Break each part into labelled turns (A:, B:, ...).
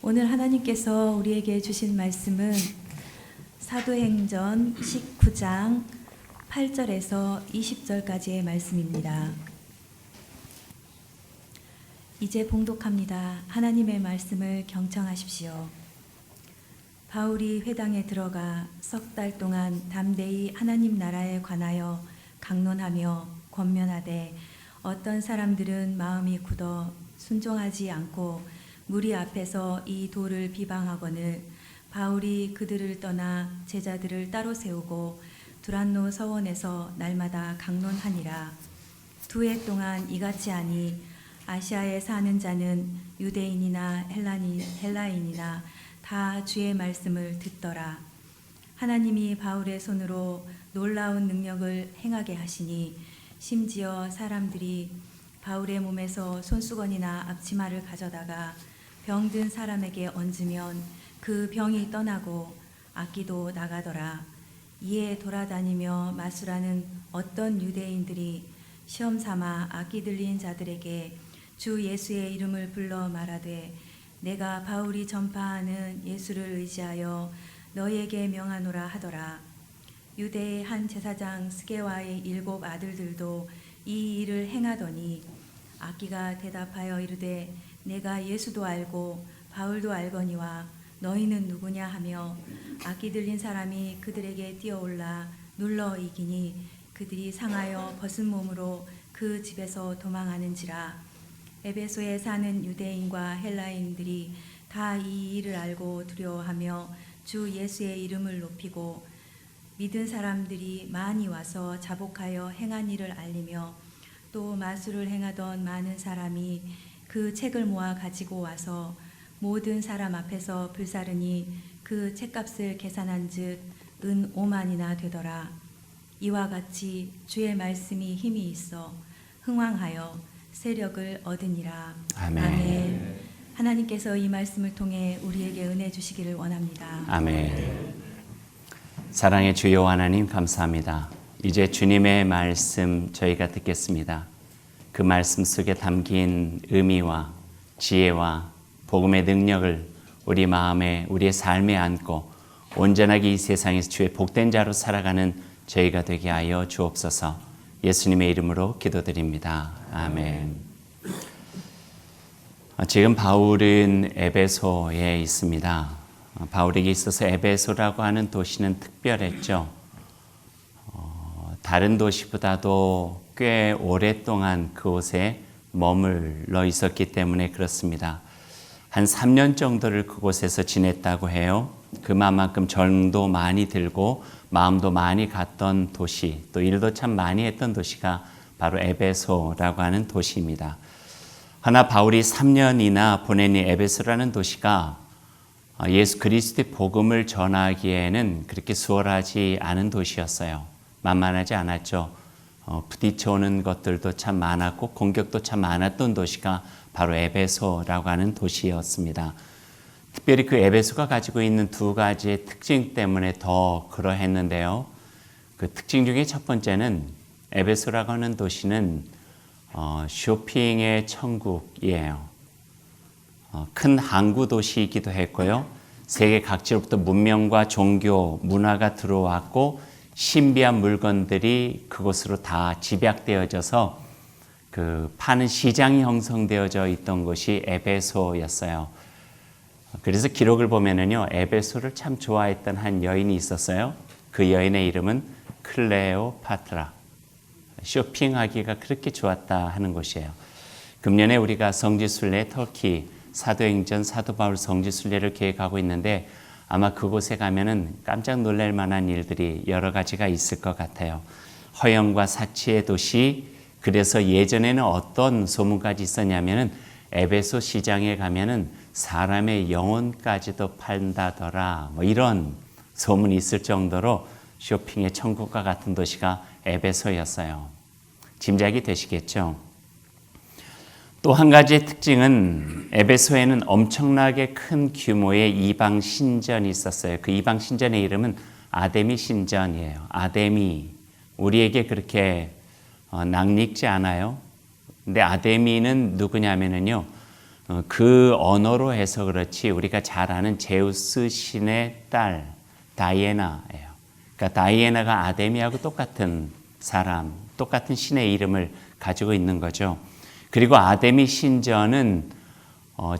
A: 오늘 하나님께서 우리에게 주신 말씀은 사도행전 19장 8절에서 20절까지의 말씀입니다. 이제 봉독합니다. 하나님의 말씀을 경청하십시오. 바울이 회당에 들어가 석 달 동안 담대히 하나님 나라에 관하여 강론하며 권면하되 어떤 사람들은 마음이 굳어 순종하지 않고 무리 앞에서 이 도를 비방하거늘 바울이 그들을 떠나 제자들을 따로 세우고 두란노 서원에서 날마다 강론하니라. 2해 동안 이같이 하니 아시아에 사는 자는 유대인이나 헬라인이나 다 주의 말씀을 듣더라. 하나님이 바울의 손으로 놀라운 능력을 행하게 하시니 심지어 사람들이 바울의 몸에서 손수건이나 앞치마를 가져다가 병든 사람에게 얹으면 그 병이 떠나고 악기도 나가더라. 이에 돌아다니며 마술하는 어떤 유대인들이 시험삼아 악기 들린 자들에게 주 예수의 이름을 불러 말하되 내가 바울이 전파하는 예수를 의지하여 너희에게 명하노라 하더라. 유대의 한 제사장 스게와의 7 아들들도 이 일을 행하더니 악기가 대답하여 이르되 내가 예수도 알고 바울도 알거니와 너희는 누구냐 하며 악기 들린 사람이 그들에게 뛰어올라 눌러 이기니 그들이 상하여 벗은 몸으로 그 집에서 도망하는지라. 에베소에 사는 유대인과 헬라인들이 다 이 일을 알고 두려워하며 주 예수의 이름을 높이고 믿은 사람들이 많이 와서 자복하여 행한 일을 알리며 또 마술을 행하던 많은 사람이 그 책을 모아 가지고 와서 모든 사람 앞에서 불사르니 그 책값을 계산한 즉 은 5만이나 되더라. 이와 같이 주의 말씀이 힘이 있어 흥왕하여 세력을 얻으니라. 아멘. 하나님께서 이 말씀을 통해 우리에게 은혜 주시기를 원합니다.
B: 아멘. 사랑의 주여 하나님 감사합니다. 이제 주님의 말씀 저희가 듣겠습니다. 그 말씀 속에 담긴 의미와 지혜와 복음의 능력을 우리 마음에 우리의 삶에 안고 온전하게 이 세상에서 주의 복된 자로 살아가는 저희가 되게 하여 주옵소서. 예수님의 이름으로 기도드립니다. 아멘. 지금 바울은 에베소에 있습니다. 바울에게 있어서 에베소라고 하는 도시는 특별했죠. 다른 도시보다도 꽤 오랫동안 그곳에 머물러 있었기 때문에 그렇습니다. 한 3년 정도를 그곳에서 지냈다고 해요. 그만큼 정도 많이 들고 마음도 많이 갔던 도시, 또 일도 참 많이 했던 도시가 바로 에베소라고 하는 도시입니다. 하나 바울이 3년이나 보낸 이 에베소라는 도시가 예수 그리스도의 복음을 전하기에는 그렇게 수월하지 않은 도시였어요. 만만하지 않았죠. 부딪혀오는 것들도 참 많았고 공격도 참 많았던 도시가 바로 에베소라고 하는 도시였습니다. 특별히 그 에베소가 가지고 있는 2가지의 특징 때문에 더 그러했는데요. 그 특징 중에 첫 번째는 에베소라고 하는 도시는 쇼핑의 천국이에요. 큰 항구 도시이기도 했고요. 세계 각지로부터 문명과 종교, 문화가 들어왔고 신비한 물건들이 그곳으로 다 집약되어져서 그 파는 시장이 형성되어져 있던 곳이 에베소였어요. 그래서 기록을 보면은요, 에베소를 참 좋아했던 한 여인이 있었어요. 그 여인의 이름은 클레오파트라. 쇼핑하기가 그렇게 좋았다 하는 곳이에요. 금년에 우리가 성지순례 터키 사도행전 사도 바울 성지순례를 계획하고 있는데 아마 그곳에 가면은 깜짝 놀랄 만한 일들이 여러 가지가 있을 것 같아요. 허영과 사치의 도시, 그래서 예전에는 어떤 소문까지 있었냐면은 에베소 시장에 가면은 사람의 영혼까지도 판다더라. 이런 소문이 있을 정도로 쇼핑의 천국과 같은 도시가 에베소였어요. 짐작이 되시겠죠? 또 한 가지의 특징은 에베소에는 엄청나게 큰 규모의 이방 신전이 있었어요. 그 이방 신전의 이름은 아데미 신전이에요. 아데미, 우리에게 그렇게 낯익지 않아요. 근데 아데미는 누구냐면요, 그 언어로 해서 그렇지 우리가 잘 아는 제우스 신의 딸 다이애나예요. 그러니까 다이애나가 아데미하고 똑같은 사람, 똑같은 신의 이름을 가지고 있는 거죠. 그리고 아데미 신전은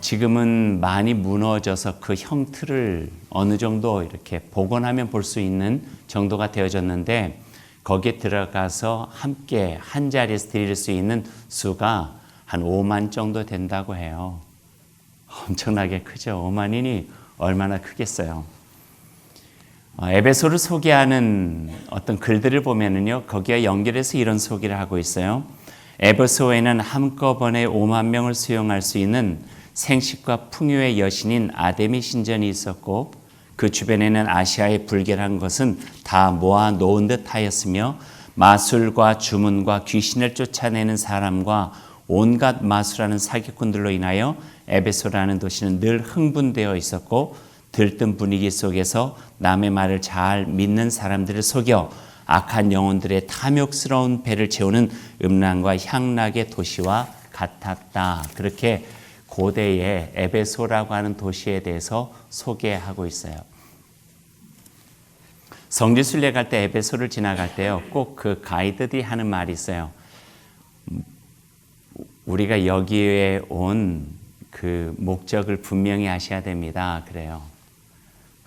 B: 지금은 많이 무너져서 그 형틀을 어느 정도 이렇게 복원하면 볼 수 있는 정도가 되어졌는데 거기에 들어가서 함께 한 자리에서 드릴 수 있는 수가 한 5만 정도 된다고 해요. 엄청나게 크죠. 5만이니 얼마나 크겠어요. 에베소를 소개하는 어떤 글들을 보면은요, 거기에 연결해서 이런 소개를 하고 있어요. 에베소에는 한꺼번에 5만 명을 수용할 수 있는 생식과 풍요의 여신인 아데미 신전이 있었고, 그 주변에는 아시아의 불결한 것은 다 모아 놓은 듯 하였으며, 마술과 주문과 귀신을 쫓아내는 사람과 온갖 마술하는 사기꾼들로 인하여 에베소라는 도시는 늘 흥분되어 있었고, 들뜬 분위기 속에서 남의 말을 잘 믿는 사람들을 속여 악한 영혼들의 탐욕스러운 배를 채우는 음란과 향락의 도시와 같았다. 그렇게 고대의 에베소라고 하는 도시에 대해서 소개하고 있어요. 성지순례 갈 때 에베소를 지나갈 때요, 꼭 그 가이드들이 하는 말이 있어요. 우리가 여기에 온 그 목적을 분명히 하셔야 됩니다. 그래요.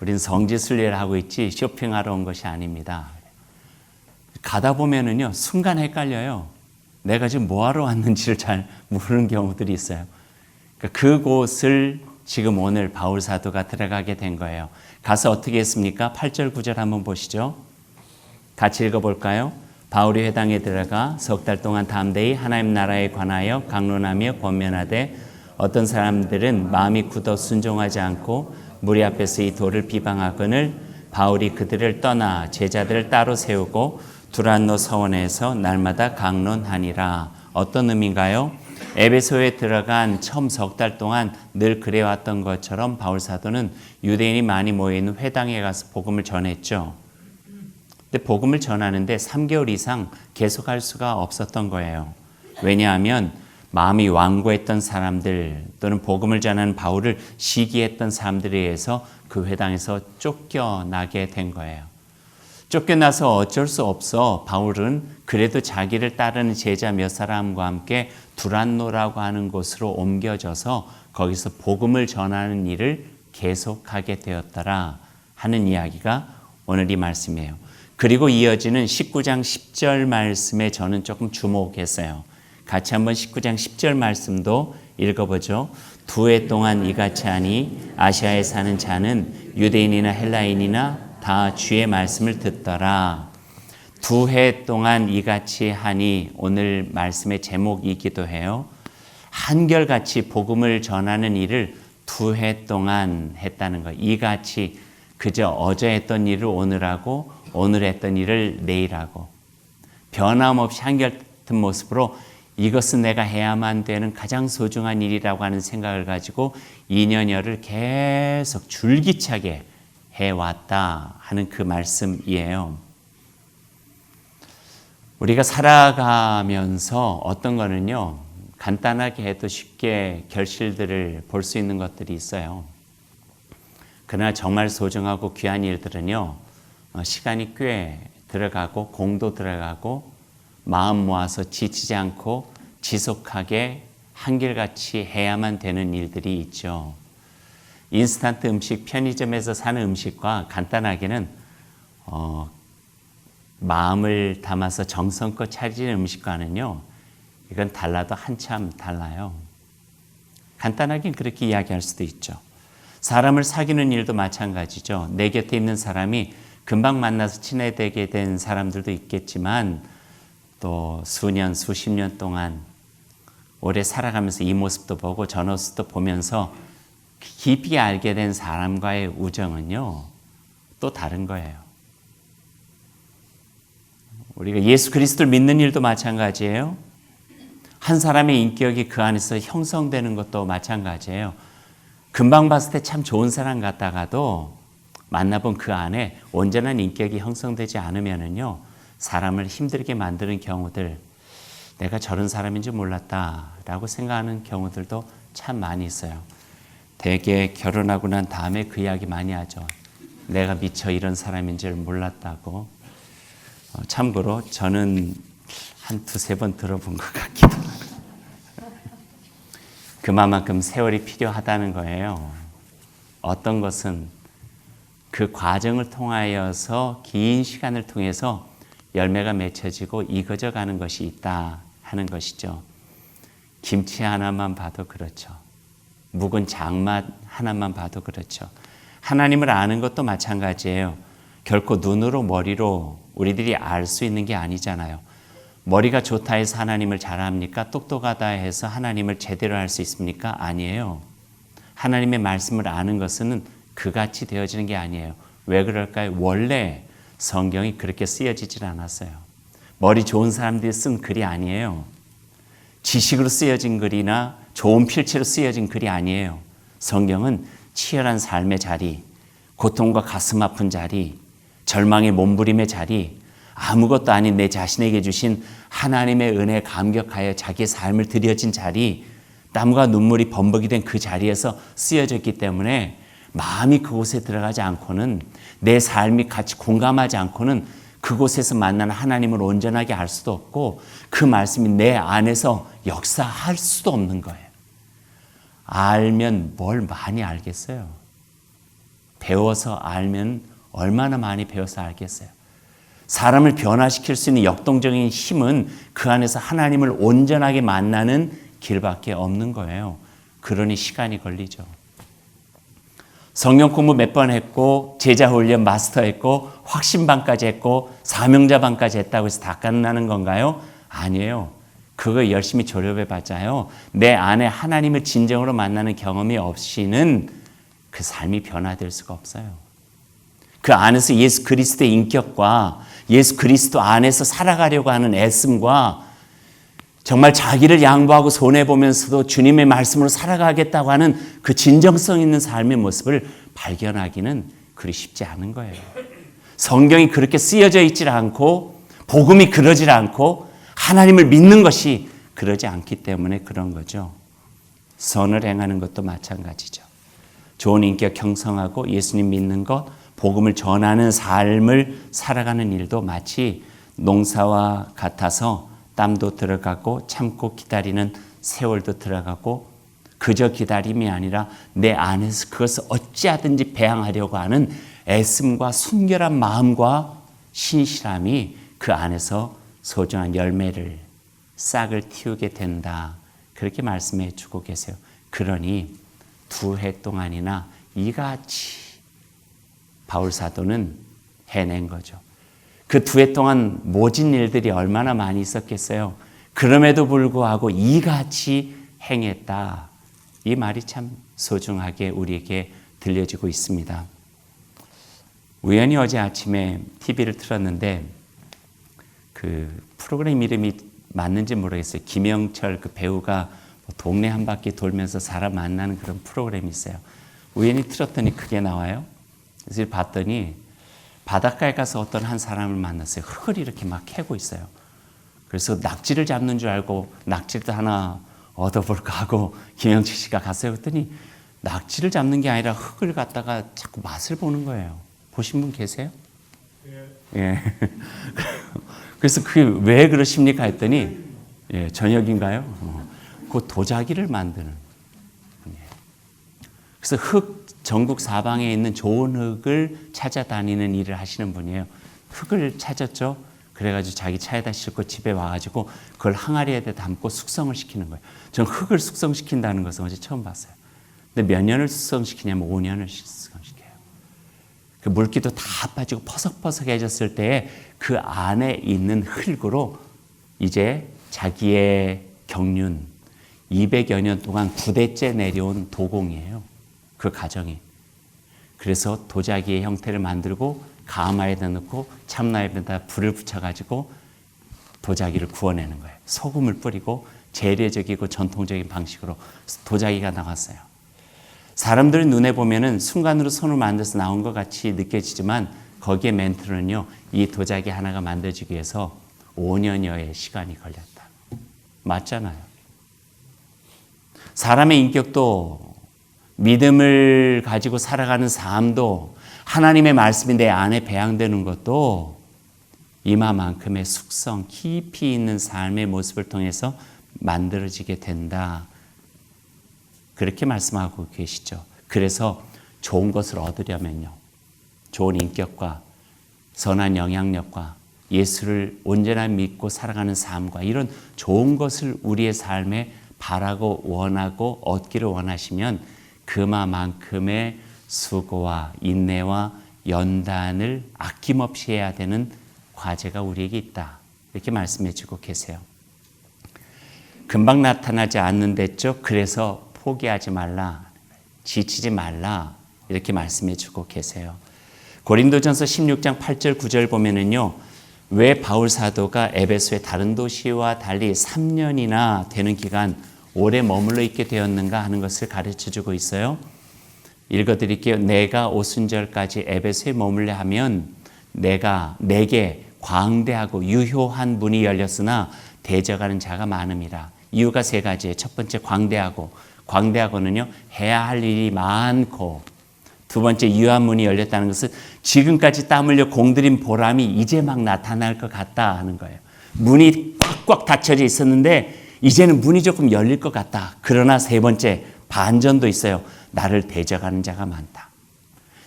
B: 우린 성지순례를 하고 있지 쇼핑하러 온 것이 아닙니다. 가다 보면은요, 순간 헷갈려요. 내가 지금 뭐하러 왔는지를 잘 모르는 경우들이 있어요. 그러니까 그곳을 지금 오늘 바울 사도가 들어가게 된 거예요. 가서 어떻게 했습니까? 8절 9절 한번 보시죠. 같이 읽어볼까요? 바울이 회당에 들어가 석 달 동안 담대히 하나님 나라에 관하여 강론하며 권면하되 어떤 사람들은 마음이 굳어 순종하지 않고 무리 앞에서 이 도를 비방하거늘 바울이 그들을 떠나 제자들을 따로 세우고 두란노 서원에서 날마다 강론하니라. 어떤 의미인가요? 에베소에 들어간 처음 석 달 동안 늘 그래왔던 것처럼 바울 사도는 유대인이 많이 모여있는 회당에 가서 복음을 전했죠. 근데 복음을 전하는데 3개월 이상 계속할 수가 없었던 거예요. 왜냐하면 마음이 완고했던 사람들 또는 복음을 전하는 바울을 시기했던 사람들에 의해서 그 회당에서 쫓겨나게 된 거예요. 쫓겨나서 어쩔 수 없어 바울은 그래도 자기를 따르는 제자 몇 사람과 함께 두란노라고 하는 곳으로 옮겨져서 거기서 복음을 전하는 일을 계속하게 되었더라 하는 이야기가 오늘 이 말씀이에요. 그리고 이어지는 19장 10절 말씀에 저는 조금 주목했어요. 같이 한번 19장 10절 말씀도 읽어보죠. 2해 동안 이같이 하니 아시아에 사는 자는 유대인이나 헬라인이나 다 주의 말씀을 듣더라. 2해 동안 이같이 하니 오늘 말씀의 제목이기도 해요. 한결같이 복음을 전하는 일을 2해 동안 했다는 거. 이같이 그저 어제 했던 일을 오늘 하고 오늘 했던 일을 내일 하고 변함없이 한결같은 모습으로 이것은 내가 해야만 되는 가장 소중한 일이라고 하는 생각을 가지고 2년여를 계속 줄기차게 해왔다 하는 그 말씀이에요. 우리가 살아가면서 어떤 거는요, 간단하게 해도 쉽게 결실들을 볼 수 있는 것들이 있어요. 그러나 정말 소중하고 귀한 일들은요, 시간이 꽤 들어가고 공도 들어가고 마음 모아서 지치지 않고 지속하게 한결같이 해야만 되는 일들이 있죠. 인스턴트 음식, 편의점에서 사는 음식과 간단하게는 마음을 담아서 정성껏 차리는 음식과는요, 이건 달라도 한참 달라요. 간단하긴 그렇게 이야기할 수도 있죠. 사람을 사귀는 일도 마찬가지죠. 내 곁에 있는 사람이 금방 만나서 친해지게 된 사람들도 있겠지만 또 수년, 수십 년 동안 오래 살아가면서 이 모습도 보고 저 모습도 보면서 깊이 알게 된 사람과의 우정은요, 또 다른 거예요. 우리가 예수 그리스도를 믿는 일도 마찬가지예요. 한 사람의 인격이 그 안에서 형성되는 것도 마찬가지예요. 금방 봤을 때 참 좋은 사람 같다가도 만나본 그 안에 온전한 인격이 형성되지 않으면은요, 사람을 힘들게 만드는 경우들, 내가 저런 사람인지 몰랐다라고 생각하는 경우들도 참 많이 있어요. 대개 결혼하고 난 다음에 그 이야기 많이 하죠. 내가 미처 이런 사람인 줄 몰랐다고. 참고로 저는 한 두세 번 들어본 것 같기도 하고. 그만큼 세월이 필요하다는 거예요. 어떤 것은 그 과정을 통하여서 긴 시간을 통해서 열매가 맺혀지고 익어져 가는 것이 있다 하는 것이죠. 김치 하나만 봐도 그렇죠. 묵은 장맛 하나만 봐도 그렇죠. 하나님을 아는 것도 마찬가지예요. 결코 눈으로 머리로 우리들이 알 수 있는 게 아니잖아요. 머리가 좋다 해서 하나님을 잘 압니까? 똑똑하다 해서 하나님을 제대로 할 수 있습니까? 아니에요. 하나님의 말씀을 아는 것은 그같이 되어지는 게 아니에요. 왜 그럴까요? 원래 성경이 그렇게 쓰여지질 않았어요. 머리 좋은 사람들이 쓴 글이 아니에요. 지식으로 쓰여진 글이나 좋은 필체로 쓰여진 글이 아니에요. 성경은 치열한 삶의 자리, 고통과 가슴 아픈 자리, 절망의 몸부림의 자리, 아무것도 아닌 내 자신에게 주신 하나님의 은혜에 감격하여 자기의 삶을 드려진 자리, 땀과 눈물이 범벅이 된 그 자리에서 쓰여졌기 때문에 마음이 그곳에 들어가지 않고는, 내 삶이 같이 공감하지 않고는 그곳에서 만나는 하나님을 온전하게 알 수도 없고 그 말씀이 내 안에서 역사할 수도 없는 거예요. 알면 뭘 많이 알겠어요. 배워서 알면 얼마나 많이 배워서 알겠어요. 사람을 변화시킬 수 있는 역동적인 힘은 그 안에서 하나님을 온전하게 만나는 길밖에 없는 거예요. 그러니 시간이 걸리죠. 성경 공부 몇 번 했고 제자 훈련 마스터했고 확신반까지 했고 사명자반까지 했다고 해서 다 끝나는 건가요? 아니에요. 그거 열심히 조력해봤자요, 내 안에 하나님을 진정으로 만나는 경험이 없이는 그 삶이 변화될 수가 없어요. 그 안에서 예수 그리스도의 인격과 예수 그리스도 안에서 살아가려고 하는 애씀과 정말 자기를 양보하고 손해보면서도 주님의 말씀으로 살아가겠다고 하는 그 진정성 있는 삶의 모습을 발견하기는 그리 쉽지 않은 거예요. 성경이 그렇게 쓰여져 있질 않고 복음이 그러질 않고 하나님을 믿는 것이 그러지 않기 때문에 그런 거죠. 선을 행하는 것도 마찬가지죠. 좋은 인격 형성하고 예수님 믿는 것, 복음을 전하는 삶을 살아가는 일도 마치 농사와 같아서 땀도 들어가고 참고 기다리는 세월도 들어가고 그저 기다림이 아니라 내 안에서 그것을 어찌하든지 배양하려고 하는 애씀과 순결한 마음과 신실함이 그 안에서 소중한 열매를, 싹을 틔우게 된다. 그렇게 말씀해 주고 계세요. 그러니 2해 동안이나 이같이 바울 사도는 해낸 거죠. 그 2해 동안 모진 일들이 얼마나 많이 있었겠어요. 그럼에도 불구하고 이같이 행했다. 이 말이 참 소중하게 우리에게 들려지고 있습니다. 우연히 어제 아침에 TV를 틀었는데 그 프로그램 이름이 맞는지 모르겠어요. 김영철 그 배우가 동네 한 바퀴 돌면서 사람 만나는 그런 프로그램이 있어요. 우연히 틀었더니 그게 나와요. 그래서 봤더니 바닷가에 가서 어떤 한 사람을 만났어요. 흙을 이렇게 막 캐고 있어요. 그래서 낙지를 잡는 줄 알고 낙지도 하나 얻어볼까 하고 김영철 씨가 갔어요. 그랬더니 낙지를 잡는 게 아니라 흙을 갖다가 자꾸 맛을 보는 거예요. 보신 분 계세요? 예. 그래서 그게 왜 그러십니까 했더니 예, 저녁인가요? 그 도자기를 만드는 분이에요. 그래서 흙 전국 사방에 있는 좋은 흙을 찾아다니는 일을 하시는 분이에요. 흙을 찾았죠. 그래가지고 자기 차에다 싣고 집에 와가지고 그걸 항아리에 담고 숙성을 시키는 거예요. 저는 흙을 숙성시킨다는 것은 어제 처음 봤어요. 근데 몇 년을 숙성시키냐면 5년을 숙성시켜요. 그 물기도 다 빠지고 퍼석퍼석해졌을 때 그 안에 있는 흙으로 이제 자기의 경륜 200여 년 동안 9대째 내려온 도공이에요. 그 가정이. 그래서 도자기의 형태를 만들고 가마에다 넣고 참나에다 불을 붙여가지고 도자기를 구워내는 거예요. 소금을 뿌리고 재래적이고 전통적인 방식으로 도자기가 나왔어요. 사람들 눈에 보면은 순간으로 손을 만들어서 나온 것 같이 느껴지지만 거기에 멘트는요, 이 도자기 하나가 만들어지기 위해서 5년여의 시간이 걸렸다. 맞잖아요. 사람의 인격도 믿음을 가지고 살아가는 삶도 하나님의 말씀이 내 안에 배양되는 것도 이마만큼의 숙성, 깊이 있는 삶의 모습을 통해서 만들어지게 된다. 그렇게 말씀하고 계시죠. 그래서 좋은 것을 얻으려면요. 좋은 인격과 선한 영향력과 예수를 온전히 믿고 살아가는 삶과 이런 좋은 것을 우리의 삶에 바라고 원하고 얻기를 원하시면 그만큼의 수고와 인내와 연단을 아낌없이 해야 되는 과제가 우리에게 있다. 이렇게 말씀해 주고 계세요. 금방 나타나지 않는댔죠. 그래서 포기하지 말라, 지치지 말라 이렇게 말씀해 주고 계세요. 고린도전서 16장 8절 9절 보면은요. 왜 바울 사도가 에베소의 다른 도시와 달리 3년이나 되는 기간 오래 머물러 있게 되었는가 하는 것을 가르쳐 주고 있어요. 읽어드릴게요. 내가 오순절까지 에베소에 머물려 하면 내게 광대하고 유효한 문이 열렸으나 대적하는 자가 많음이라. 이유가 세 가지예요. 첫 번째 광대하고는요. 해야 할 일이 많고, 두 번째 유효한 문이 열렸다는 것은 지금까지 땀 흘려 공들인 보람이 이제 막 나타날 것 같다 하는 거예요. 문이 꽉꽉 닫혀져 있었는데 이제는 문이 조금 열릴 것 같다. 그러나 세 번째 반전도 있어요. 나를 대적하는 자가 많다.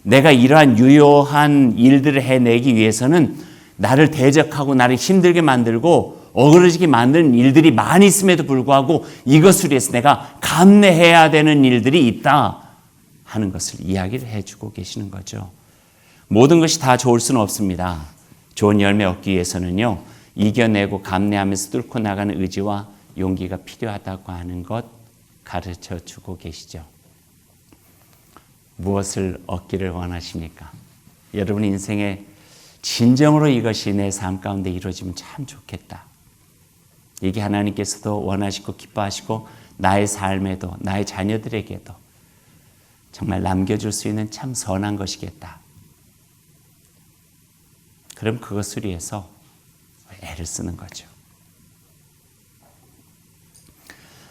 B: 내가 이러한 유효한 일들을 해내기 위해서는 나를 대적하고 나를 힘들게 만들고 어그러지게 만드는 일들이 많이 있음에도 불구하고 이것을 위해서 내가 감내해야 되는 일들이 있다 하는 것을 이야기를 해주고 계시는 거죠. 모든 것이 다 좋을 수는 없습니다. 좋은 열매 얻기 위해서는요. 이겨내고 감내하면서 뚫고 나가는 의지와 용기가 필요하다고 하는 것 가르쳐 주고 계시죠. 무엇을 얻기를 원하십니까? 여러분 인생에 진정으로 이것이 내 삶 가운데 이루어지면 참 좋겠다. 이게 하나님께서도 원하시고 기뻐하시고 나의 삶에도 나의 자녀들에게도 정말 남겨줄 수 있는 참 선한 것이겠다. 그럼 그것을 위해서 애를 쓰는 거죠.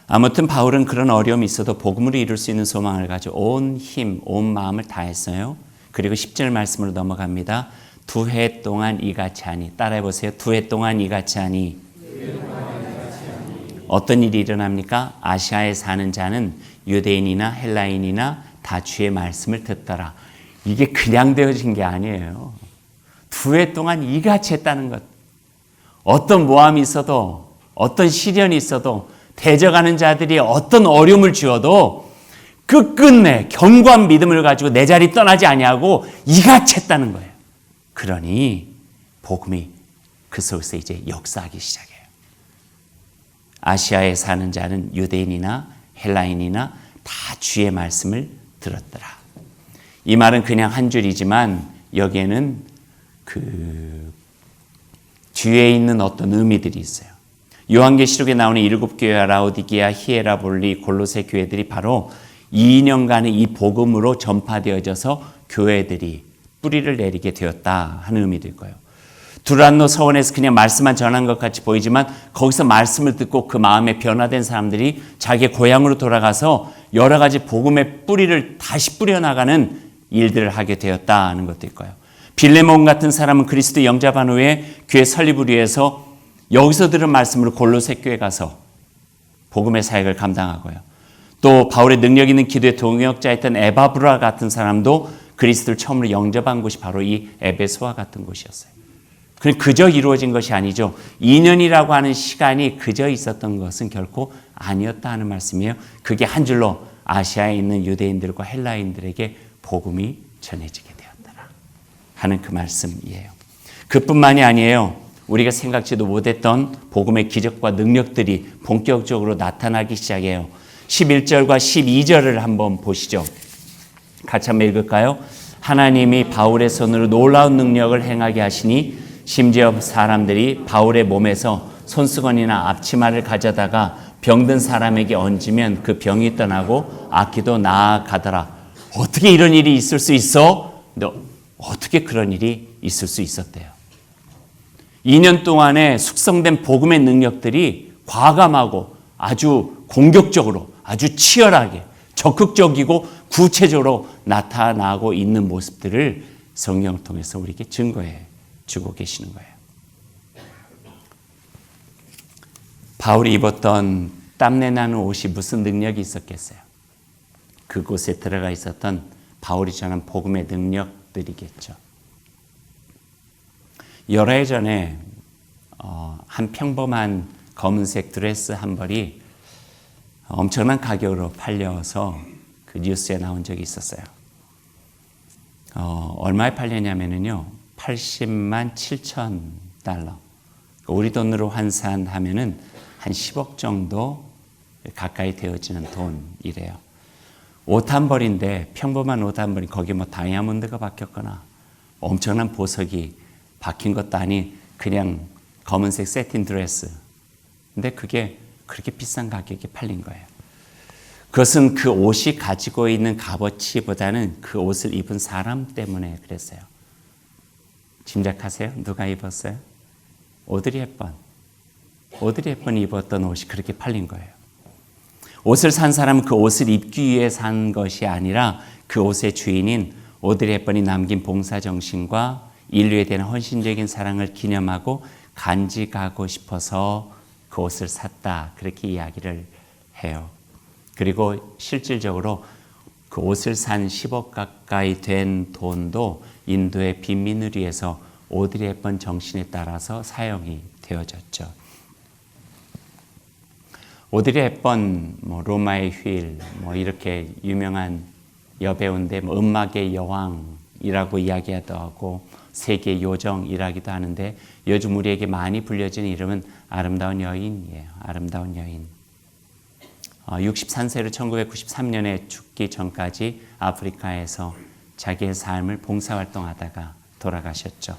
B: 아무튼 바울은 그런 어려움이 있어도 복음으로 이룰 수 있는 소망을 가지고 온 힘, 온 마음을 다했어요. 그리고 10절 말씀으로 넘어갑니다. 2해 동안 이같이 하니, 따라해 보세요. 2해 동안 이같이 하니. 어떤 일이 일어납니까? 아시아에 사는 자는 유대인이나 헬라인이나 다 주의 말씀을 듣더라. 이게 그냥 되어진 게 아니에요. 2해 동안 이같이 했다는 것. 어떤 모함이 있어도, 어떤 시련이 있어도, 대적하는 자들이 어떤 어려움을 주어도 끝끝내 견고한 믿음을 가지고 내 자리 떠나지 아니하고 이같이 했다는 거예요. 그러니 복음이 그 속에서 이제 역사하기 시작해요. 아시아에 사는 자는 유대인이나 헬라인이나 다 주의 말씀을 들었더라. 이 말은 그냥 한 줄이지만 여기에는 그 뒤에 있는 어떤 의미들이 있어요. 요한계시록에 나오는 7교회와 라오디게아, 히에라볼리, 골로새 교회들이 바로 2년간의 이 복음으로 전파되어져서 교회들이 뿌리를 내리게 되었다 하는 의미도 있고요. 두란노 서원에서 그냥 말씀만 전한 것 같이 보이지만 거기서 말씀을 듣고 그 마음에 변화된 사람들이 자기 고향으로 돌아가서 여러 가지 복음의 뿌리를 다시 뿌려나가는 일들을 하게 되었다 하는 것도 있고요. 빌레몬 같은 사람은 그리스도 영접한 후에 교회 설립을 위해서 여기서 들은 말씀으로 골로새 교회 가서 복음의 사역을 감당하고요. 또 바울의 능력 있는 기도의 동역자였던 에바브라 같은 사람도 그리스도를 처음으로 영접한 곳이 바로 이 에베소와 같은 곳이었어요. 그저 이루어진 것이 아니죠. 2년이라고 하는 시간이 그저 있었던 것은 결코 아니었다 하는 말씀이에요. 그게 한 줄로 아시아에 있는 유대인들과 헬라인들에게 복음이 전해지게 되었더라 하는 그 말씀이에요. 그뿐만이 아니에요. 우리가 생각지도 못했던 복음의 기적과 능력들이 본격적으로 나타나기 시작해요. 11절과 12절을 한번 보시죠. 같이 한번 읽을까요? 하나님이 바울의 손으로 놀라운 능력을 행하게 하시니 심지어 사람들이 바울의 몸에서 손수건이나 앞치마를 가져다가 병든 사람에게 얹으면 그 병이 떠나고 악기도 나아가더라. 어떻게 이런 일이 있을 수 있어? 어떻게 그런 일이 있을 수 있었대요? 2년 동안에 숙성된 복음의 능력들이 과감하고 아주 공격적으로 아주 치열하게 적극적이고 구체적으로 나타나고 있는 모습들을 성경을 통해서 우리에게 증거해 주고 계시는 거예요. 바울이 입었던 땀내 나는 옷이 무슨 능력이 있었겠어요? 그곳에 들어가 있었던 바울이 전한 복음의 능력들이겠죠. 여러 해 전에 한 평범한 검은색 드레스 한 벌이 엄청난 가격으로 팔려서 그 뉴스에 나온 적이 있었어요. 얼마에 팔렸냐면요, 80만 7천 달러. 우리 돈으로 환산하면은 한 10억 정도 가까이 되어지는 돈이래요. 옷 한 벌인데, 평범한 옷 한 벌이 거기 뭐 다이아몬드가 박혔거나 엄청난 보석이 박힌 것도 아닌 그냥 검은색 세틴 드레스. 근데 그게 그렇게 비싼 가격에 팔린 거예요. 그것은 그 옷이 가지고 있는 값어치보다는 그 옷을 입은 사람 때문에 그랬어요. 짐작하세요? 누가 입었어요? 오드리 헵번. 오드리 헵번이 입었던 옷이 그렇게 팔린 거예요. 옷을 산 사람은 그 옷을 입기 위해 산 것이 아니라 그 옷의 주인인 오드리 헵번이 남긴 봉사정신과 인류에 대한 헌신적인 사랑을 기념하고 간직하고 싶어서 그 옷을 샀다. 그렇게 이야기를 해요. 그리고 실질적으로 그 옷을 산 10억 가까이 된 돈도 인도의 빈민을 위해서 오드리 헵번 정신에 따라서 사용이 되어졌죠. 오드리 헵번, 로마의 휠, 이렇게 유명한 여배우인데 음악의 여왕이라고 이야기하기도 하고 세계 요정이라기도 하는데 요즘 우리에게 많이 불려진 이름은 아름다운 여인이에요. 아름다운 여인. 63세로 1993년에 죽기 전까지 아프리카에서 자기의 삶을 봉사활동하다가 돌아가셨죠.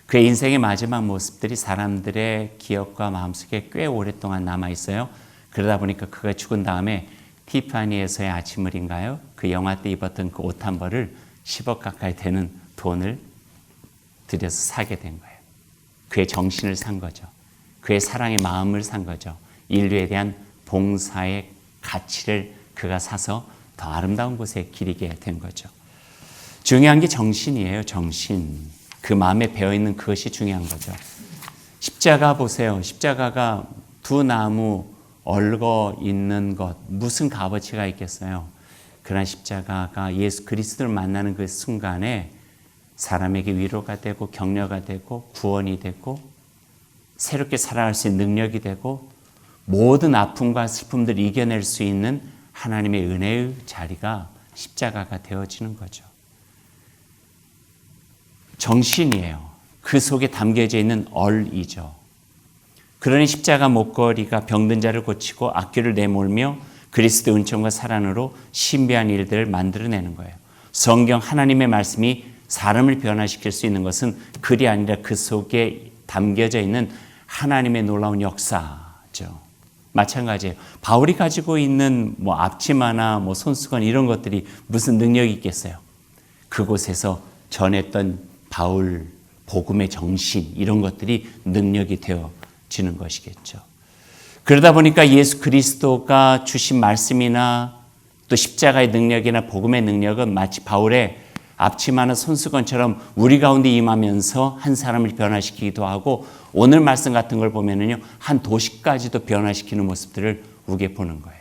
B: 그의 인생의 마지막 모습들이 사람들의 기억과 마음속에 꽤 오랫동안 남아있어요. 그러다 보니까 그가 죽은 다음에 티파니에서의 아침을인가요? 그 영화 때 입었던 그 옷 한 벌을 10억 가까이 되는 돈을 들여서 사게 된 거예요. 그의 정신을 산 거죠. 그의 사랑의 마음을 산 거죠. 인류에 대한 봉사의 가치를 그가 사서 더 아름다운 곳에 기리게 된 거죠. 중요한 게 정신이에요. 정신. 그 마음에 배어있는 그것이 중요한 거죠. 십자가 보세요. 십자가가 두 나무 얽어 있는 것, 무슨 값어치가 있겠어요? 그러나 십자가가 예수 그리스도를 만나는 그 순간에 사람에게 위로가 되고 격려가 되고 구원이 되고 새롭게 살아갈 수 있는 능력이 되고 모든 아픔과 슬픔들을 이겨낼 수 있는 하나님의 은혜의 자리가 십자가가 되어지는 거죠. 정신이에요. 그 속에 담겨져 있는 얼이죠. 그러니 십자가 목걸이가 병든 자를 고치고 악귀를 내몰며 그리스도의 은총과 사랑으로 신비한 일들을 만들어내는 거예요. 성경 하나님의 말씀이 사람을 변화시킬 수 있는 것은 글이 아니라 그 속에 담겨져 있는 하나님의 놀라운 역사죠. 마찬가지예요. 바울이 가지고 있는 앞치마나 손수건 이런 것들이 무슨 능력이 있겠어요? 그곳에서 전했던 바울 복음의 정신 이런 것들이 능력이 되어지는 것이겠죠. 그러다 보니까 예수 그리스도가 주신 말씀이나 또 십자가의 능력이나 복음의 능력은 마치 바울의 앞치마나 손수건처럼 우리 가운데 임하면서 한 사람을 변화시키기도 하고 오늘 말씀 같은 걸 보면은요 한 도시까지도 변화시키는 모습들을 우리가 보는 거예요.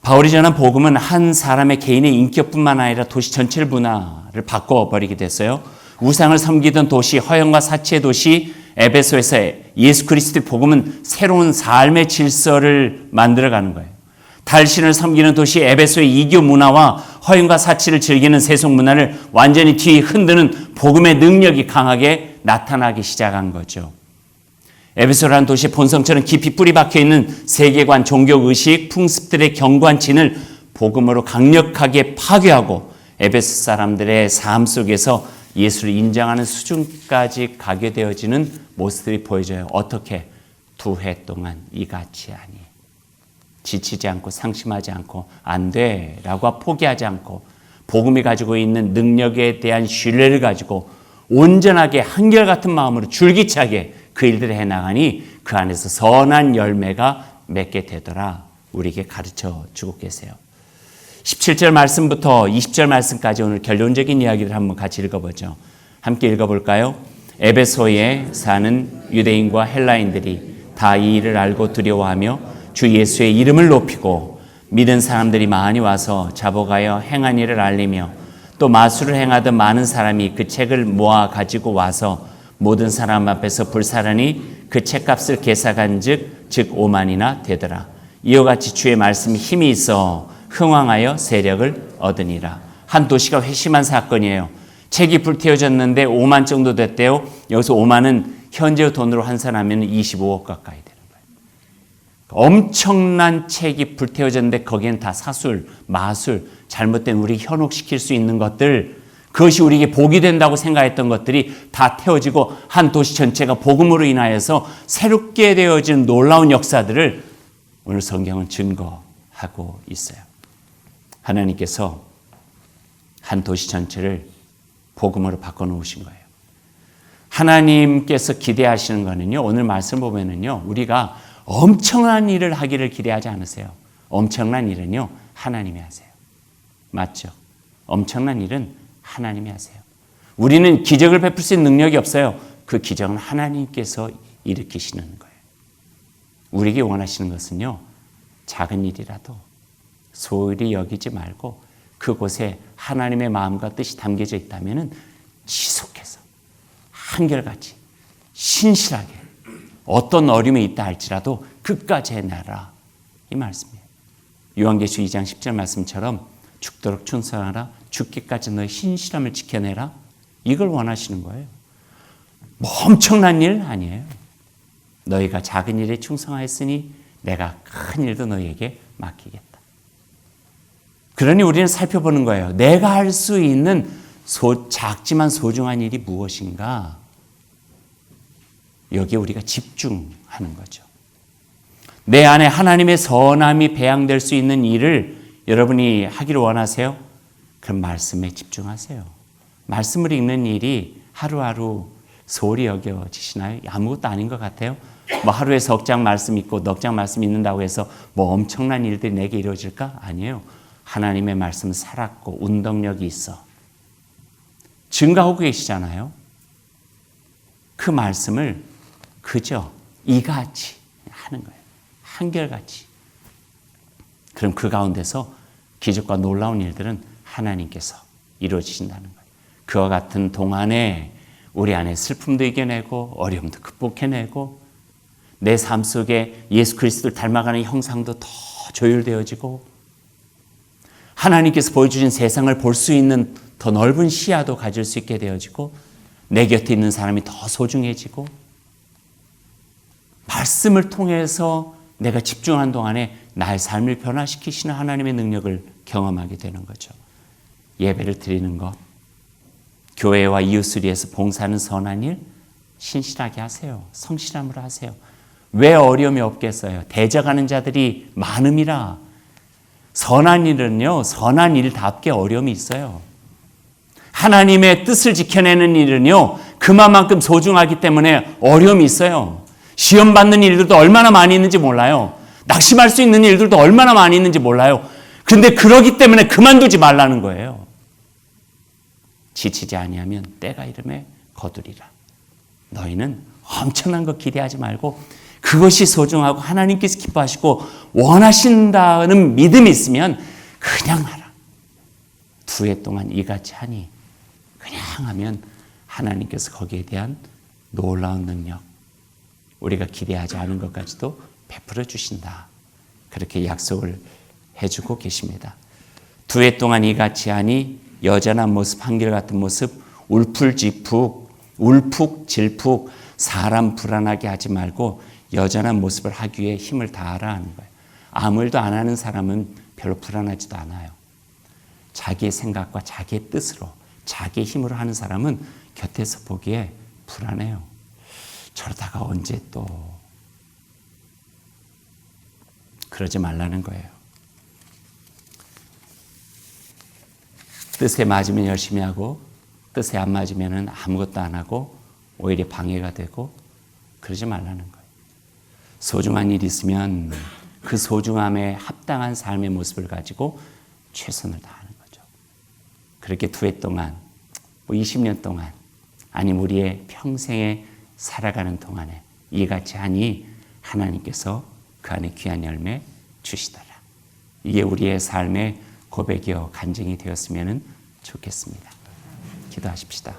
B: 바울이 전한 복음은 한 사람의 개인의 인격뿐만 아니라 도시 전체를 문화를 바꿔버리게 됐어요. 우상을 섬기던 도시, 허영과 사치의 도시 에베소에서 예수 그리스도의 복음은 새로운 삶의 질서를 만들어가는 거예요. 달신을 섬기는 도시 에베소의 이교 문화와 허영과 사치를 즐기는 세속 문화를 완전히 뒤 흔드는 복음의 능력이 강하게 나타나기 시작한 거죠. 에베소라는 도시의 본성처럼 깊이 뿌리 박혀 있는 세계관, 종교의식, 풍습들의 경관진을 복음으로 강력하게 파괴하고 에베소 사람들의 삶 속에서 예수를 인정하는 수준까지 가게 되어지는 모습들이 보여져요. 어떻게? 2해 동안 이같이 하니. 지치지 않고 상심하지 않고 안 돼라고 포기하지 않고 복음이 가지고 있는 능력에 대한 신뢰를 가지고 온전하게 한결같은 마음으로 줄기차게 그 일들을 해나가니 그 안에서 선한 열매가 맺게 되더라 우리에게 가르쳐 주고 계세요. 17절 말씀부터 20절 말씀까지 오늘 결론적인 이야기를 한번 같이 읽어보죠. 함께 읽어볼까요? 에베소에 사는 유대인과 헬라인들이 다 이 일을 알고 두려워하며 주 예수의 이름을 높이고 믿은 사람들이 많이 와서 자복하여 행한 일을 알리며 또 마술을 행하던 많은 사람이 그 책을 모아 가지고 와서 모든 사람 앞에서 불사르니 그 책값을 계산한즉 즉 5만이나 되더라. 이와 같이 주의 말씀이 힘이 있어 흥왕하여 세력을 얻으니라. 한 도시가 회심한 사건이에요. 책이 불태워졌는데 5만 정도 됐대요. 여기서 5만은 현재 돈으로 환산하면 25억 가까이 되는 거예요. 엄청난 책이 불태워졌는데 거기엔 다 사술, 마술, 잘못된 우리 현혹시킬 수 있는 것들, 그것이 우리에게 복이 된다고 생각했던 것들이 다 태워지고 한 도시 전체가 복음으로 인하여서 새롭게 되어진 놀라운 역사들을 오늘 성경은 증거하고 있어요. 하나님께서 한 도시 전체를 복음으로 바꿔놓으신 거예요. 하나님께서 기대하시는 거는요, 오늘 말씀 보면은요, 우리가 엄청난 일을 하기를 기대하지 않으세요. 엄청난 일은요, 하나님이 하세요. 맞죠? 엄청난 일은 하나님이 하세요. 우리는 기적을 베풀 수 있는 능력이 없어요. 그 기적은 하나님께서 일으키시는 거예요. 우리에게 원하시는 것은요, 작은 일이라도 소홀히 여기지 말고 그곳에 하나님의 마음과 뜻이 담겨져 있다면 지속해서 한결같이 신실하게 어떤 어려움이 있다 할지라도 끝까지 해내라, 이 말씀이에요. 요한계시록 2장 10절 말씀처럼 죽도록 충성하라, 죽기까지 너의 신실함을 지켜내라, 이걸 원하시는 거예요. 뭐 엄청난 일 아니에요. 너희가 작은 일에 충성하였으니 내가 큰 일도 너희에게 맡기겠다. 그러니 우리는 살펴보는 거예요. 내가 할 수 있는 작지만 소중한 일이 무엇인가? 여기에 우리가 집중하는 거죠. 내 안에 하나님의 선함이 배양될 수 있는 일을 여러분이 하기를 원하세요? 그럼 말씀에 집중하세요. 말씀을 읽는 일이 하루하루 소홀히 여겨지시나요? 아무것도 아닌 것 같아요. 뭐 하루에 석 장 말씀 읽고 넉 장 말씀 읽는다고 해서 뭐 엄청난 일들이 내게 이루어질까? 아니에요. 하나님의 말씀은 살았고 운동력이 있어 증가하고 계시잖아요. 그 말씀을 그저 이같이 하는 거예요. 한결같이. 그럼 그 가운데서 기적과 놀라운 일들은 하나님께서 이루어지신다는 거예요. 그와 같은 동안에 우리 안에 슬픔도 이겨내고 어려움도 극복해내고 내 삶 속에 예수 그리스도를 닮아가는 형상도 더 조율되어지고 하나님께서 보여주신 세상을 볼 수 있는 더 넓은 시야도 가질 수 있게 되어지고 내 곁에 있는 사람이 더 소중해지고 말씀을 통해서 내가 집중한 동안에 나의 삶을 변화시키시는 하나님의 능력을 경험하게 되는 거죠. 예배를 드리는 것, 교회와 이웃을 위해서 봉사하는 선한 일 신실하게 하세요. 성실함으로 하세요. 왜 어려움이 없겠어요? 대적하는 자들이 많음이라. 선한 일은요, 선한 일답게 어려움이 있어요. 하나님의 뜻을 지켜내는 일은요, 그만큼 소중하기 때문에 어려움이 있어요. 시험 받는 일들도 얼마나 많이 있는지 몰라요. 낙심할 수 있는 일들도 얼마나 많이 있는지 몰라요. 그런데 그러기 때문에 그만두지 말라는 거예요. 지치지 아니하면 때가 이름에 거두리라. 너희는 엄청난 거 기대하지 말고 그것이 소중하고 하나님께서 기뻐하시고 원하신다는 믿음이 있으면 그냥 하라. 2해 동안 이같이 하니 그냥 하면 하나님께서 거기에 대한 놀라운 능력, 우리가 기대하지 않은 것까지도 베풀어 주신다. 그렇게 약속을 해주고 계십니다. 2해 동안 이같이 하니 여전한 모습, 한결같은 모습, 울풀질푹 사람 불안하게 하지 말고 여전한 모습을 하기 위해 힘을 다하라 하는 거예요. 아무 일도 안 하는 사람은 별로 불안하지도 않아요. 자기의 생각과 자기의 뜻으로 자기의 힘으로 하는 사람은 곁에서 보기에 불안해요. 저러다가 언제 또 그러지 말라는 거예요. 뜻에 맞으면 열심히 하고 뜻에 안 맞으면 아무것도 안 하고 오히려 방해가 되고 그러지 말라는 거예요. 소중한 일이 있으면 그 소중함에 합당한 삶의 모습을 가지고 최선을 다하는 거죠. 그렇게 두 해 동안, 20년 동안, 아니면 우리의 평생에 살아가는 동안에 이같이 하니 하나님께서 그 안에 귀한 열매 주시더라. 이게 우리의 삶의 고백이요 간증이 되었으면 좋겠습니다. 기도하십시다.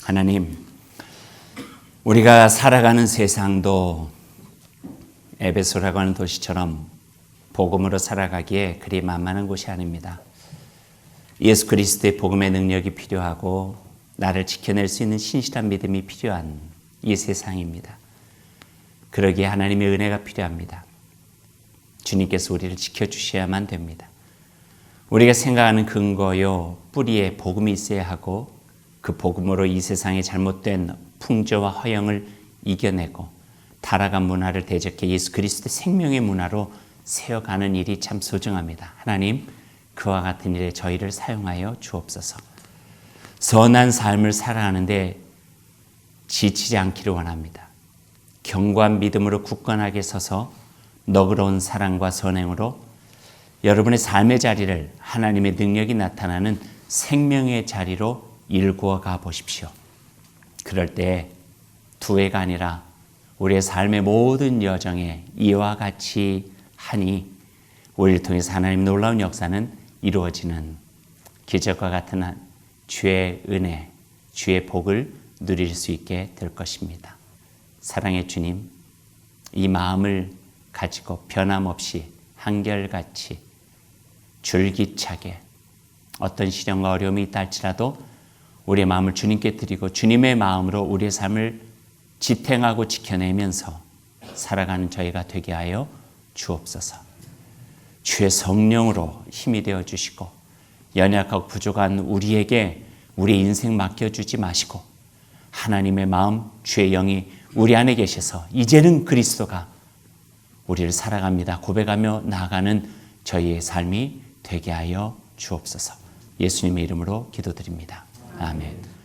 B: 하나님, 우리가 살아가는 세상도 에베소라고 하는 도시처럼 복음으로 살아가기에 그리 만만한 곳이 아닙니다. 예수 그리스도의 복음의 능력이 필요하고 나를 지켜낼 수 있는 신실한 믿음이 필요한 이 세상입니다. 그러기에 하나님의 은혜가 필요합니다. 주님께서 우리를 지켜주셔야만 됩니다. 우리가 생각하는 근거요, 뿌리에 복음이 있어야 하고 그 복음으로 이 세상의 잘못된 풍조와 허영을 이겨내고 타락한 문화를 대적해 예수 그리스도의 생명의 문화로 세워가는 일이 참 소중합니다. 하나님, 그와 같은 일에 저희를 사용하여 주옵소서. 선한 삶을 살아가는데 지치지 않기를 원합니다. 견고한 믿음으로 굳건하게 서서 너그러운 사랑과 선행으로 여러분의 삶의 자리를 하나님의 능력이 나타나는 생명의 자리로 일구어 가 보십시오. 그럴 때 두 해가 아니라 우리의 삶의 모든 여정에 이와 같이 하니 우리를 통해서 하나님 놀라운 역사는 이루어지는 기적과 같은 주의 은혜, 주의 복을 누릴 수 있게 될 것입니다. 사랑의 주님, 이 마음을 가지고 변함없이 한결같이 줄기차게 어떤 시련과 어려움이 있다 할지라도 우리의 마음을 주님께 드리고 주님의 마음으로 우리의 삶을 지탱하고 지켜내면서 살아가는 저희가 되게 하여 주옵소서. 주의 성령으로 힘이 되어 주시고 연약하고 부족한 우리에게 우리의 인생 맡겨주지 마시고 하나님의 마음, 주의 영이 우리 안에 계셔서 이제는 그리스도가 우리를 살아갑니다 고백하며 나아가는 저희의 삶이 되게 하여 주옵소서. 예수님의 이름으로 기도드립니다. 아멘.